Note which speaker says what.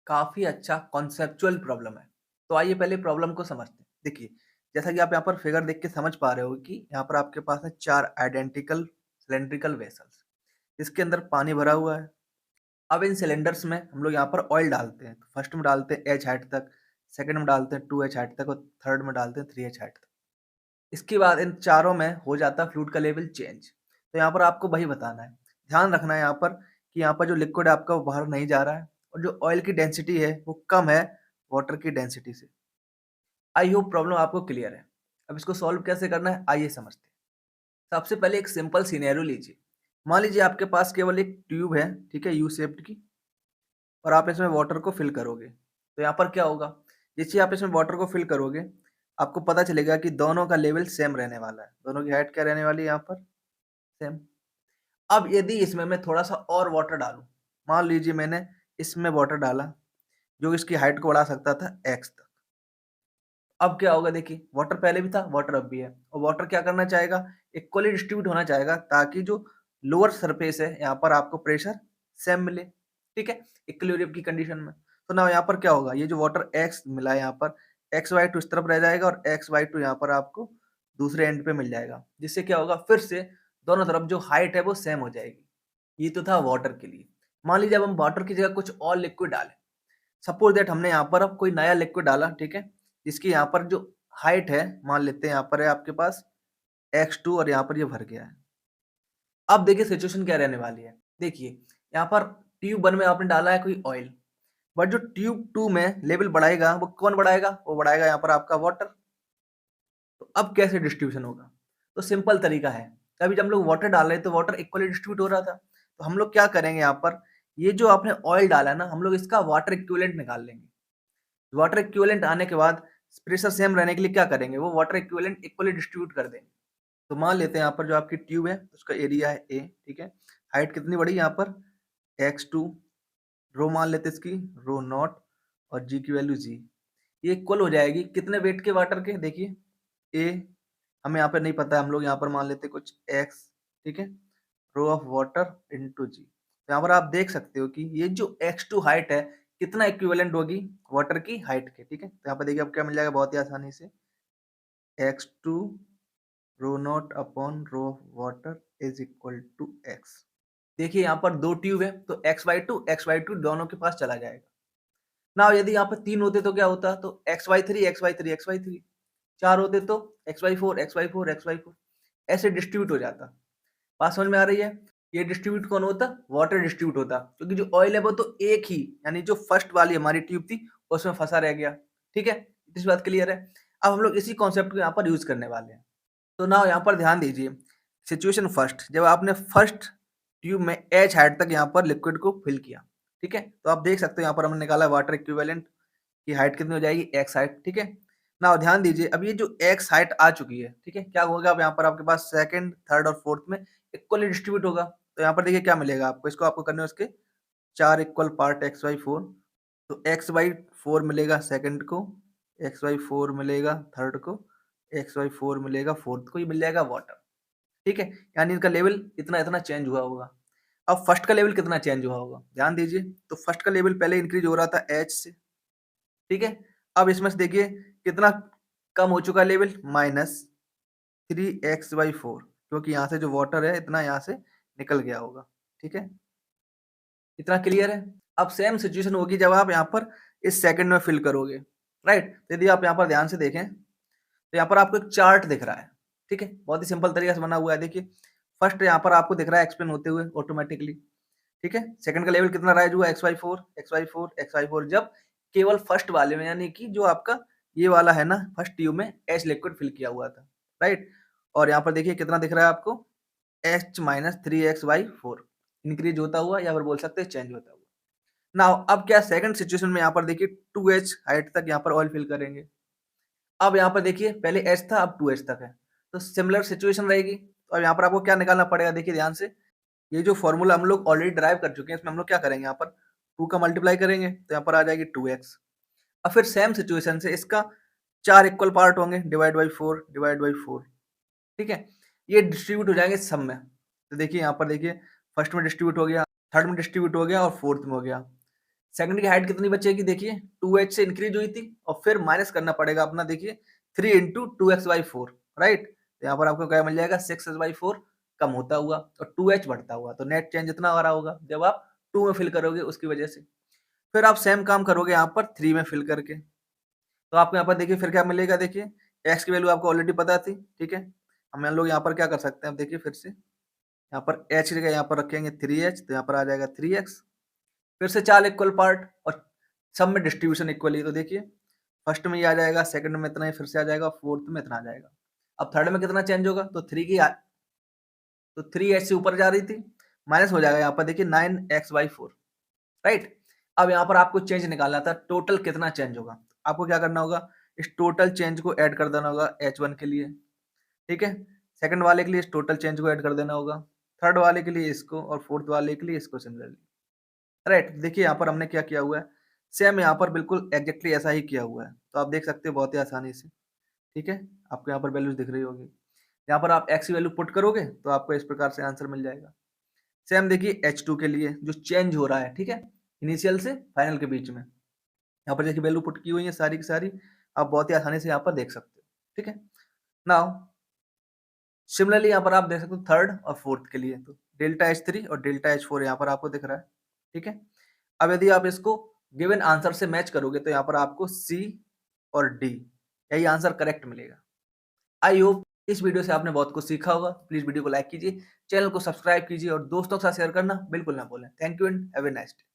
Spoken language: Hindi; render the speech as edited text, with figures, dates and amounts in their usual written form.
Speaker 1: काफ़ी अच्छा कॉन्सेप्चुअल प्रॉब्लम है। तो आइए पहले प्रॉब्लम को समझते हैं। देखिए, जैसा कि आप यहाँ पर फिगर देख के समझ पा रहे हो कि यहाँ पर आपके पास है 4 आइडेंटिकल सिलिंड्रिकल वेसल्स, इसके अंदर पानी भरा हुआ है। अब इन सिलिंडर्स में हम लोग यहाँ पर ऑयल डालते हैं। तो फर्स्ट में डालते हैं एच हाइट तक, सेकंड में डालते हैं 2 एच हाइट तक और थर्ड में डालते हैं 3 एच हाइट तक। इसके बाद इन चारों में हो जाता है फ्लूइड का लेवल चेंज। तो यहाँ पर आपको वही बताना है। ध्यान रखना है यहाँ पर कि यहाँ पर जो लिक्विड है आपका वो बाहर नहीं जा रहा है और जो ऑयल की डेंसिटी है वो कम है वाटर की डेंसिटी से। आई होप प्रॉब्लम आपको क्लियर है। अब इसको सॉल्व कैसे करना है आइए समझते हैं। सबसे पहले एक सिंपल सिनेरियो लीजिए। मान लीजिए आपके पास केवल एक ट्यूब है, ठीक है, यू शेप्ड की, और आप इसमें वाटर को फिल करोगे। तो यहाँ पर क्या होगा, जैसे आप इसमें वाटर को फिल करोगे, आपको पता चलेगा कि दोनों का लेवल सेम रहने वाला है। दोनों की हाइट क्या रहने वाली है यहाँ पर, सेम। अब यदि इसमें मैं थोड़ा-सा और वाटर डालूँ, मान लीजिए मैंने इसमें वाटर डाला, जो इसकी हाइट को बढ़ा सकता था x तक। अब क्या होगा देखिए, वाटर पहले भी था, वाटर अब भी है और वाटर क्या करना चाहेगा, इक्वली डिस्ट्रीब्यूट होना चाहेगा ताकि जो लोअर सरफेस है, यहाँ पर आपको प्रेशर सेम मिले, ठीक है? इक्विलिब्रियम की कंडीशन में। तो नाउ यहाँ पर क्या होगा, ये जो वाटर x मिला है यहाँ पर, x/2 इस तरफ रह जाएगा और x/2 यहाँ पर आपको दूसरे एंड पे मिल जाएगा। जिससे क्या होगा, फिर से दोनों तरफ जो हाइट है वो सेम हो जाएगी। ये तो था वाटर के लिए। मान लीजिए अब हम वाटर की जगह कुछ और लिक्विड डालें। सपोज दैट हमने यहाँ पर अब कोई नया लिक्विड डाला, ठीक है? जिसकी यहाँ पर जो हाइट है, मान लेते हैं यहाँ पर है आपके पास x2 और यहाँ पर ये भर गया है। अब देखिए सिचुएशन क्या रहने वाली है। देखिए, यहाँ पर ट्यूब 1 में आपने डाला है कोई ऑयल, बट जो ट्यूब 2 में लेवल बढ़ाएगा, वो कौन बढ़ाएगा? वो बढ़ाएगा यहाँ पर आपका वाटर। तो अब कैसे डिस्ट्रीब्यूशन होगा? तो सिंपल तरीका है। अभी जब हम लोग वाटर डाल रहे हैं तो वाटर इक्वली डिस्ट्रीब्यूट हो रहा था। तो हम लोग क्या करेंगे यहाँ पर, ये जो आपने ऑयल डाला है ना, हम लोग इसका वाटर इक्विवेलेंट निकाल लेंगे। वाटर इक्विवेलेंट आने के बाद प्रेशर सेम रहने के लिए क्या करेंगे, वो वाटर इक्विवेलेंट इक्वली डिस्ट्रीब्यूट कर देंगे। तो मान लेते हैं यहाँ पर जो आपकी ट्यूब है उसका एरिया है ए, ठीक है? हाइट कितनी बढ़ी यहाँ पर, x2, रो मान लेते हैं इसकी, रो नॉट, और जी की वैल्यू जी। ये इक्वल हो जाएगी कितने वेट के वाटर के, देखिए ए हमें यहाँ पे नहीं पता है, हम लोग यहाँ पर मान लेते हैं कुछ x, ठीक है, रो ऑफ वाटर इनटू जी। तो यहाँ पर आप देख सकते हो कि ये जो x2 हाइट है कितना इक्विवेलेंट होगी वाटर की हाइट के, ठीक है? तो यहाँ पर देखिए अब क्या मिल जाएगा बहुत ही आसानी से, x2 rho not upon rho of water is equal to x। देखिए यहाँ पर 2 ट्यूब है तो x/2 दोनों के पास चला जाएगा। नाउ यदि यहाँ पे 3 होते तो क्या होता? तो x/3 4 होते तो x/4 ऐसे डिस्ट्रीब्यूट हो जाता। बात समझ में आ रही है? ये डिस्ट्रीब्यूट कौन होता? वाटर डिस्ट्रीब्यूट होता, क्योंकि जो ऑयल है वो तो एक ही, यानी जो फर्स्ट वाली हमारी ट्यूब थी उसमें फँसा रह गया। ठीक है? इस बात क्लियर है? अब हम लोग इसी कॉन्सेप्ट को यहाँ पर यूज़ करने वाले हैं। तो नाउ यहाँ पर ध्यान दीजिए, सिचुएशन फर्स्ट, जब आपने फर्स्ट ट्यूब में एच हाइट तक यहाँ पर लिक्विड को फिल किया, ठीक है? तो आप देख सकते हो यहाँ पर हमने निकाला वाटर इक्विवेलेंट की हाइट कितनी हो जाएगी, एक्स हाइट, ठीक है? नाउ ध्यान दीजिए, अब ये जो एक्स हाइट आ चुकी है, ठीक है? क्या होगा, अब यहाँ पर आपके पास सेकंड, थर्ड और फोर्थ में इक्वली डिस्ट्रीब्यूट होगा। तो यहाँ पर देखिए क्या मिलेगा आपको, इसको आपको करने हैं उसके 4 इक्वल पार्ट x/4। तो x/4 मिलेगा सेकंड को, x/4 मिलेगा थर्ड को, x/4 मिलेगा फोर्थ को, ये मिल जाएगा वाटर। ठीक है? यानी इनका लेवल इतना-इतना चेंज हुआ होगा। अब फर्स्ट का लेवल कितना चेंज हुआ होगा? ध्यान दीजिए, तो फर्स्ट का लेवल पहले इंक्रीज़ हो रहा था h से, ठीक है? अब इसमें से देखिए कितना कम हो चुका है लेवल, -3x/4, क्योंकि यहाँ से जो वाटर है इतना यहाँ से निकल गया होगा। ठीक है? इतना क्लियर है? अब सेम सिचुएशन होगी जब आप यहाँ पर इस सेकंड में फिल करोगे, राइट? तो यदि आप यहाँ पर ध्यान से देखें, तो यहाँ पर आपको एक चार्ट दिख रहा है, ठीक है? बहुत ही सिंपल तरीके से बना हुआ है, देखिए। फर्स्ट यहाँ पर आपको दिख रहा है एक्सप्लेन होते हुए ऑटोमैटिकली, ठीक है? सेकंड का लेवल कितना राइज हुआ, x/4 जब केवल फर्स्ट वाले में, यानी कि जो आपका ये वाला है ना, फर्स्ट ट्यूब में H लिक्विड फिल किया हुआ था, राइट? और यहाँ पर देखिए कितना दिख रहा है आपको, H-3x/4 इंक्रीज होता हुआ, या फिर बोल सकते हैं चेंज होता हुआ। नाउ अब क्या सेकंड सिचुएशन में यहाँ पर देखिए 2H हाइट तक यहाँ पर ऑयल फिल करेंगे। अब यहाँ पर देखिए पहले H था, अब 2H तक है, तो सिमिलर सिचुएशन रहेगी। तो अब यहाँ पर आपको क्या निकालना पड़ेगा, देखिए ध्यान से, ये जो फॉर्मूला हम लोग ऑलरेडी ड्राइव कर चुके हैं, इसमें हम लोग क्या करेंगे, यहाँ पर 2 का मल्टीप्लाई करेंगे तो यहाँ पर आ जाएगी 2x। अब फिर सेम सिचुएशन से इसका 4 इक्वल पार्ट होंगे, डिवाइड बाई 4, ठीक है? ये डिस्ट्रीब्यूट हो जाएंगे सब में। तो देखिए यहाँ पर देखिए, फर्स्ट में डिस्ट्रीब्यूट हो गया, थर्ड में डिस्ट्रीब्यूट हो गया और फोर्थ में हो गया। सेकंड की हाइट कितनी बचेगी देखिए 2h से इंक्रीज हुई थी और फिर माइनस करना पड़ेगा अपना देखिए 3 इंटू 2x/4 राइट। तो यहाँ पर आपको क्या मिल जाएगा 6h/4 कम होता हुआ और 2h बढ़ता हुआ, तो नेट चेंज इतना आ रहा होगा जब आप 2 में फिल करोगे उसकी वजह से। फिर आप सेम काम करोगे यहाँ पर 3 में फिल करके, तो आपको यहाँ पर देखिए फिर क्या मिलेगा देखिए x की वैल्यू आपको ऑलरेडी पता थी, ठीक है। हम लोग यहाँ पर क्या कर सकते हैं, अब देखिए फिर से यहाँ पर h की जगह यहाँ पर रखेंगे 3h, तो यहाँ पर आ जाएगा 3x। फिर से 4 इक्वल पार्ट और सब में डिस्ट्रीब्यूशन इक्वली, तो देखिए फर्स्ट में ये आ जाएगा, सेकंड में इतना ही फिर से आ जाएगा, फोर्थ में इतना आ जाएगा। अब थर्ड में कितना चेंज होगा, तो 3h से ऊपर जा रही थी, माइनस हो जाएगा यहाँ पर देखिए 9x/4 राइट। अब यहाँ पर आपको चेंज निकालना था टोटल कितना चेंज होगा। आपको क्या करना होगा, इस टोटल चेंज को ऐड कर देना होगा h1 के लिए, ठीक है। सेकंड वाले के लिए इस टोटल चेंज को ऐड कर देना होगा, थर्ड वाले के लिए इसको और फोर्थ वाले के लिए इसको सिमिलरली, राइट। देखिए यहाँ पर हमने क्या किया हुआ है, सेम यहाँ पर बिल्कुल एग्जैक्टली ऐसा ही किया हुआ है, तो आप देख सकते हो बहुत ही आसानी से, ठीक है। आपको यहाँ पर वैल्यूज दिख रही होगी, यहाँ पर आप x की वैल्यू पुट करोगे तो आपको इस प्रकार से आंसर मिल जाएगा। सेम देखिए h2 के लिए जो चेंज हो रहा है, ठीक है, इनिशियल से फाइनल के बीच में, यहाँ पर देखिए वैल्यू पुट की हुई है सारी की सारी, आप बहुत ही आसानी से यहाँ पर देख सकते हो, ठीक है। नाउ सिमिलरली यहाँ पर आप देख सकते हो थर्ड और फोर्थ के लिए, तो डेल्टा H3 और डेल्टा H4 यहाँ पर आपको दिख रहा है, ठीक है। अब यदि आप इसको गिवन आंसर से मैच करोगे तो यहाँ पर आपको C और D यही आंसर करेक्ट मिलेगा। आई होप इस वीडियो से आपने बहुत कुछ सीखा होगा। प्लीज वीडियो को लाइक कीजिए, चैनल को सब्सक्राइब कीजिए और दोस्तों के साथ शेयर करना बिल्कुल ना भूलें। Thank you and have a nice day.